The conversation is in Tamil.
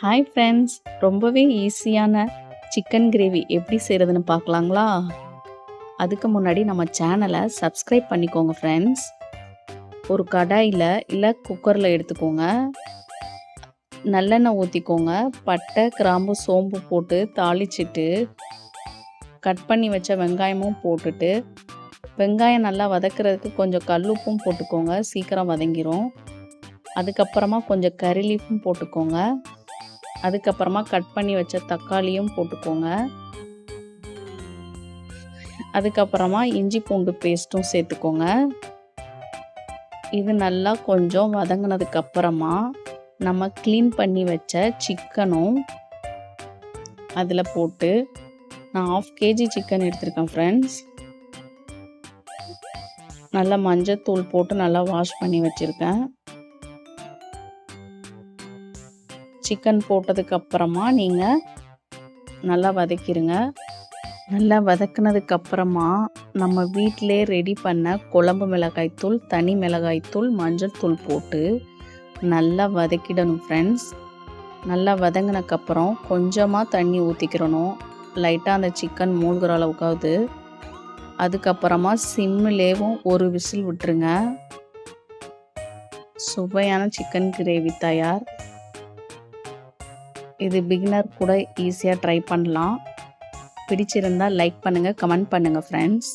ஹாய் ஃப்ரெண்ட்ஸ், ரொம்பவே ஈஸியான சிக்கன் கிரேவி எப்படி செய்கிறதுன்னு பார்க்கலாங்களா? அதுக்கு முன்னாடி நம்ம சேனலை சப்ஸ்கிரைப் பண்ணிக்கோங்க ஃப்ரெண்ட்ஸ். ஒரு கடாயில் இல்லை குக்கரில் எடுத்துக்கோங்க. நல்லெண்ணெய் ஊற்றிக்கோங்க. பட்டை, கிராம்பு, சோம்பு போட்டு தாளிச்சிட்டு கட் பண்ணி வச்ச வெங்காயமும் போட்டுட்டு, வெங்காயம் நல்லா வதக்கிறதுக்கு கொஞ்சம் கல்லுப்பும் போட்டுக்கோங்க, சீக்கிரம் வதங்கிரும். அதுக்கப்புறமா கொஞ்சம் கறி லீஃபும் போட்டுக்கோங்க. அதுக்கப்புறமா கட் பண்ணி வச்ச தக்காளியும் போட்டுக்கோங்க. அதுக்கப்புறமா இஞ்சி பூண்டு பேஸ்ட்டும் சேர்த்துக்கோங்க. இது நல்லா கொஞ்சம் வதங்கினதுக்கு அப்புறமா நம்ம க்ளீன் பண்ணி வச்ச சிக்கனும் அதில் போட்டு, நான் 1/2 kg சிக்கன் எடுத்திருக்கேன் ஃப்ரெண்ட்ஸ். நல்லா மஞ்சத்தூள் போட்டு நல்லா வாஷ் பண்ணி வச்சுருக்கேன். சிக்கன் போட்டதுக்கப்புறமா நீங்கள் நல்லா வதக்கிடுங்க. நல்லா வதக்கினதுக்கப்புறமா நம்ம வீட்டிலே ரெடி பண்ண குழம்பு மிளகாய்த்தூள், தனி மிளகாய்த்தூள், மஞ்சள் தூள் போட்டு நல்லா வதக்கிடணும் ஃப்ரெண்ட்ஸ். நல்லா வதங்கினக்கப்புறம் கொஞ்சமாக தண்ணி ஊற்றிக்கிறணும், லைட்டாக அந்த சிக்கன் மூழ்கிற அளவுக்காவது. அதுக்கப்புறமா சிம்மிலேவும் ஒரு விசில் விட்டுருங்க. சுவையான சிக்கன் கிரேவி தயார். இது பிகினர் கூட ஈஸியாக ட்ரை பண்ணலாம். பிடிச்சிருந்தால் லைக் பண்ணுங்கள், கமெண்ட் பண்ணுங்கள் ஃப்ரெண்ட்ஸ்.